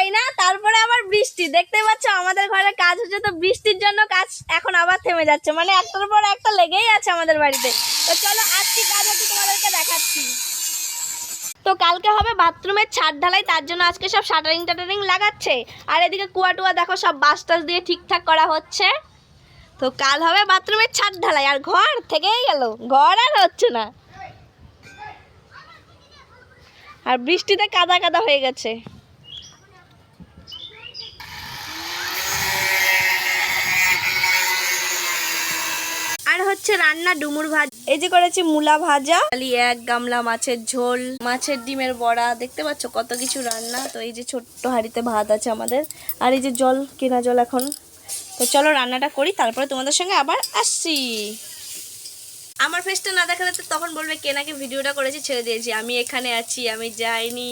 হই না, তারপরে আবার বৃষ্টি। দেখতে পাচ্ছ আমাদের ঘরে কাজ হচ্ছে, তো বৃষ্টির জন্য কাজ এখন আবার থেমে যাচ্ছে, মানে একটার পর একটা লেগেই আছে আমাদের বাড়িতে। তো চলো আজকে কাজ হচ্ছে তোমাদেরকে দেখাচ্ছি। তো কালকে হবে বাথরুমের ছাদ ঢালাই, তার জন্য আজকে সব শাটারিং টাটারিং লাগাচ্ছে। আর এদিকে কুয়া টুয়া দেখো সব বাস টাস দিয়ে ঠিকঠাক করা হচ্ছে। তো কাল হবে বাথরুমের ছাদ ঢালাই, আর ঘর থেকেই গেল, ঘর আর হচ্ছে না। আর বৃষ্টিতে কাদা কাদা হয়ে গেছে। আর হচ্ছে রান্না ডুমুর ভাজা, এই যে করেছি মূলা ভাজা, এক গামলা মাছের ঝোল, মাছের ডিমের বড়া, দেখতে পাচ্ছ কত কিছু রান্না। তো এই যে ছোট্ট হাঁড়িতে ভাত আছে আমাদের, আর এই যে জল, কেনা জল এখন। তো চলো রান্নাটা করি, তারপরে তোমাদের সঙ্গে আবার আসছি। আমার ফেসটা না দেখালে তো তখন বলবে কে নাকি ভিডিওটা করেছি ছেড়ে দিয়েছি। আমি এখানে আছি, আমি যাইনি।